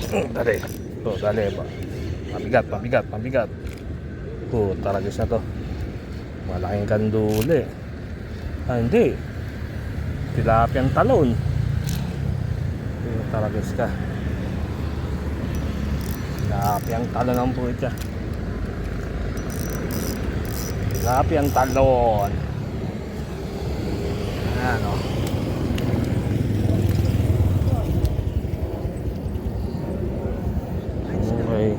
Dali. Ito, dali ba. Pabigat, pabigat, pabigat. Taragis na to. Malaking kanduli. Hindi. Tilapiang talon. Taragis ka. Tilapiang talon ang puwit. Tilapiang talon. Ano? Okay.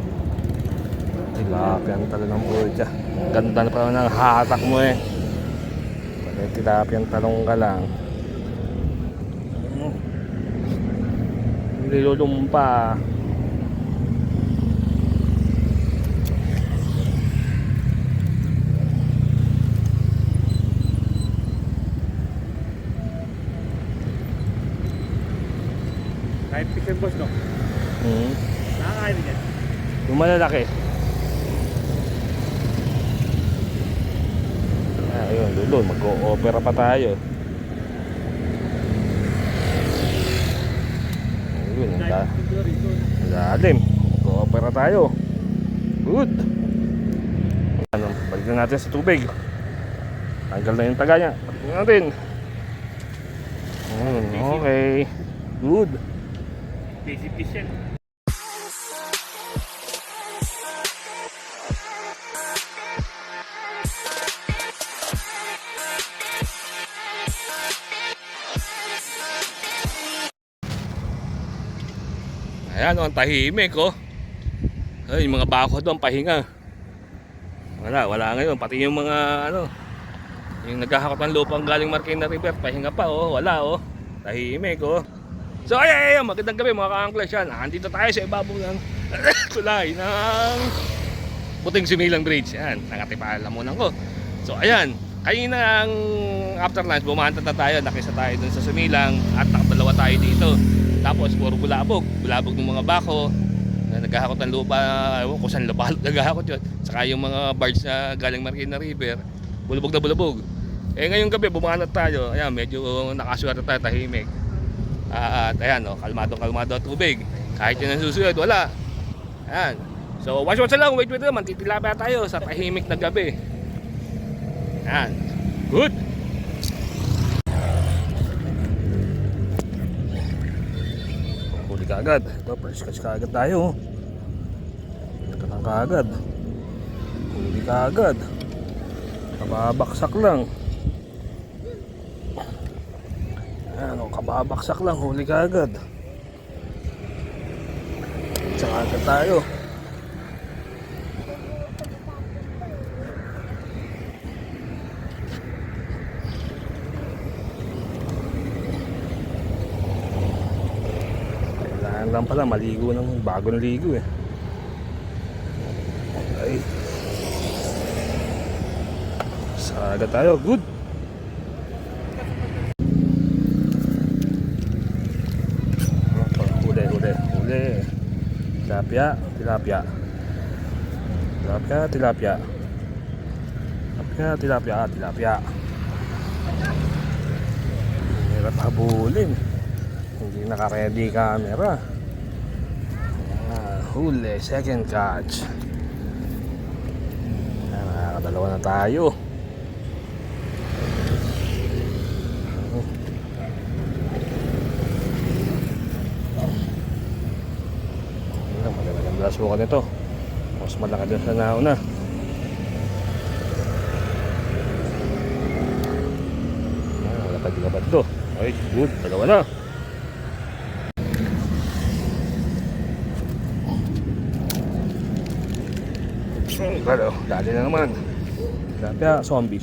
Tilapiang talon ang puwit. Ganda na pa ng hatak mo eh. Tilapiang talong ka lang. Nilulumpa. Kahit pick and boss, no? Nakakain din yan. Yung malalaki. Ayun, dulo, mag-o-opera pa tayo. Ayun, ang lalim. Mag-o-opera tayo. Good. Ano, balikan natin sa tubig. Tanggal na yung taga niya. Balikan natin. Okay. Good. Basic fish yan. Ayan, ang tahimik oh. Ay, yung mga bako doon pahinga. Wala ngayon. Pati yung mga ano, yung naghahakot ng lupang galing Marikina River, pahinga pa oh. Wala oh. Tahimik oh. So ay, magandang gabi mga ka-anglers yan. Andito tayo sa ibabaw ng tulay ng Puting Similang Bridge. Yan, nakatipala muna ko. So ayan, kanina ang after lunch, bumanta na tayo. Nakisa tayo dun sa Sumilang at nakadalawa tayo dito. Tapos puro bulabog ng mga bako na naghahakot ng lupa. Ewan kung saan lupa naghahakot yun. Saka yung mga barge na galing Marikina River, bulabog na bulabog. Eh ngayong gabi bumanat tayo. Ayan, medyo nakaswerte tayo, tahimik. At ayan oh, kalmado ang tubig. Kahit yun ang susunod, wala. Ayan. So watch lang, wait naman, titilapia tayo sa tahimik na gabi. Ayan. Good. Huli ka agad. Ito, first catch ka agad tayo. Ito lang ka agad. Huli ka agad. Kababaksak lang. Ano, kababaksak lang, huli ka agad. Tsaka agad tayo. Kailangan lang pala maligo ng bagong ligo eh. Ay. Tsaka agad tayo, good. Huli. Tilapia. Hirap habulin. Hindi naka-ready camera. Huli, second catch. Nakakadalawa na tayo. Subukan nito. Mas malaki din sa nauna. Wala pa digabad to. Okay, good. Dalawa na. Dali na naman. Tilapia zombie.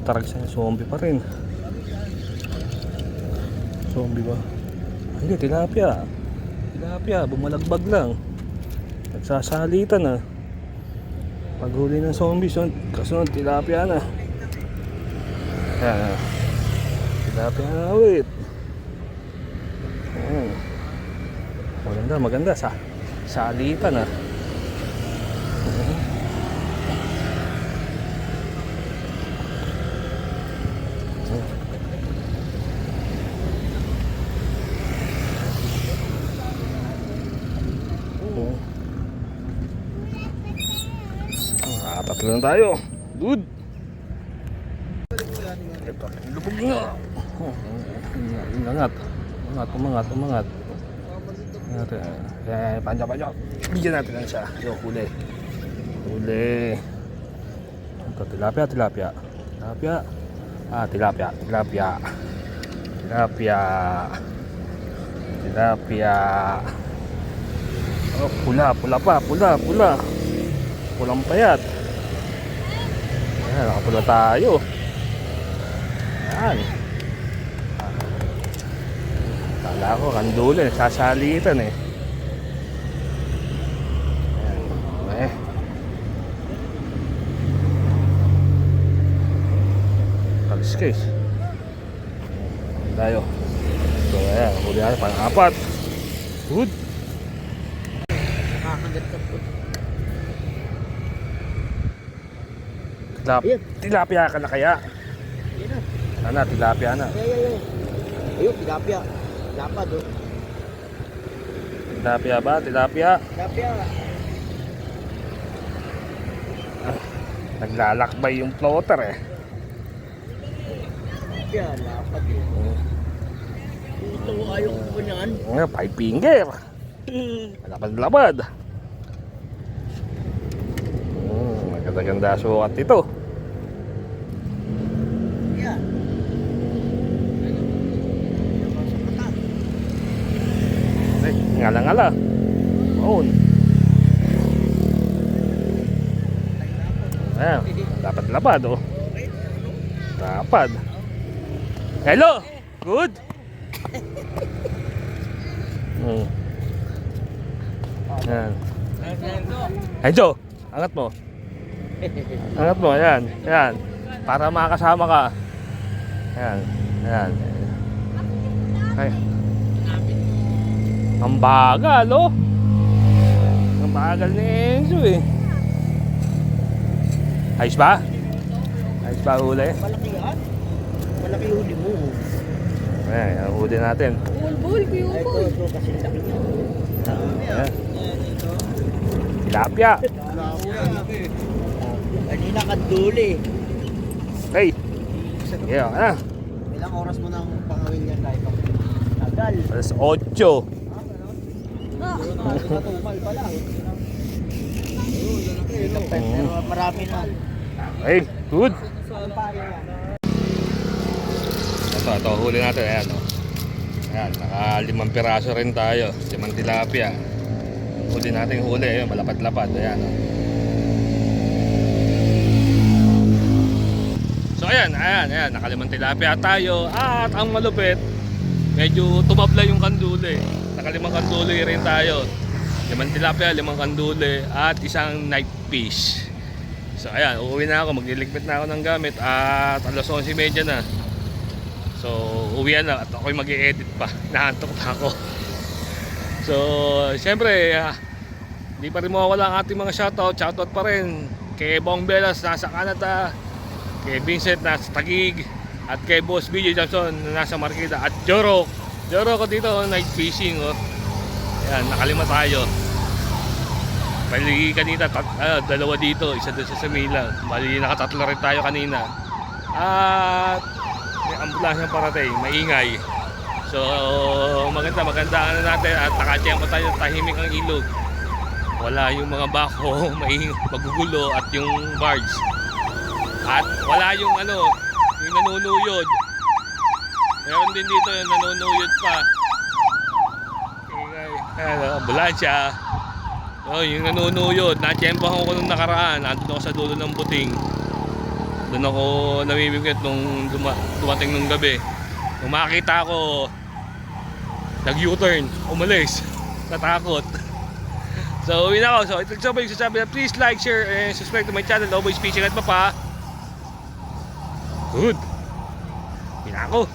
Taragis na zombie pa rin. Zombie ba? Hindi, tilapia, bumalagbag lang. Nagsasalitan na. Paghuli ng zombie, kasunod, tilapia na. Yan, tilapia na, wait. Maganda, salitan na. Patro na tayo. Good. Ito, lubog nga. Umangat. Umangat. Panja. Bigyan natin lang siya. Yo, huli. Ito, tilapia. Tilapia. Oh, pula. Pulang payat. Ayan, nakapula tayo. Ayan. Kala ko, kandula, sasalitan eh. Ayan. Kaliskis. Tayo. So, ayan, huli natin, pang-apat. Good. Nakakagat ka po. Tilapia ka na kaya? Yan na. Ano, tilapia na. Ay. Ayun, tilapia. Lapad oh. Tilapia ba? Tilapia? Tilapia. Naglalakbay yung floater eh. Tilapia, lapad eh. Ito, ayaw ko ba niyan? Five finger. Lapad. Maganda-ganda sukat ito. Yan. Ay, ngala. Maun. Ayan, lapad oh. Lapad. Hello! Good! Ayan. Hey Joe, angat mo. Ayan. Para makasama ka. Ayan. Ay. Ang bagal, oh. Ang bagal ni Enzo, eh. Ayos ba huli? Malaki yan. Malaki huli mo. Ayan, ang huli natin. Bulbul, kuyuboy. Ito, kasi laki niya. Ayan. Tilapia. Kanina kanduli. Hey. Yeah, Ilang oras mo nang pangawin yan kahit pa. Tagal. Alas 8. Matumal pa lang. Pero marami na. Hey, good. Ang payo yan. Ito, huli natin. Ayan, oh. Ayan, naka 5 piraso rin tayo. 5 tilapia. Huli natin huli. Ayan, malapad-lapad. Ayan, oh. So, ayan. Naka 5 tilapia tayo. At ang malupit, medyo tumabla yung kanduli. Naka 5 kanduli rin tayo. 5 tilapia, 5 kanduli, at isang night fish. So ayan, uuwi na ako, magliligpit na ako ng gamit at alas 11:30 na. So uwian na at ako'y mag-i-edit pa. Nahantok na ako. So siyempre, hindi pa rin mawawala ang ating mga shoutout pa rin kay Bong Belas nasa Canada, kay Vincent nasa Taguig, at kay Boss BJ Johnson na nasa Marikina, at Joro ko dito, night fishing oh. Ayan, nakalima tayo. Bali kanina, dalawa dito, isa doon sa Mila. Bali nakatatlo rin tayo kanina. At may ambulansya parating, maingay. So maganda ano natin, at nakachempo tayo, tahimik ang ilog. Wala yung mga bako, magugulo, at yung barge. At wala yung yung nanunuyod. Meron din dito yung nanunuyod pa. Ambulansya. Oh, yung nanunuyod, na-tsempohan ko nung nakaraan. Nandun ako sa dulo ng buting. Doon ako namimigit nung dumating nung gabi. Nung makita ko, nag-U-turn, umalis. Natakot. So, uwi na ako. So, ito yung sasabi na please like, share, and subscribe to my channel. Always fishing at Papa. Good. Uwi na ako.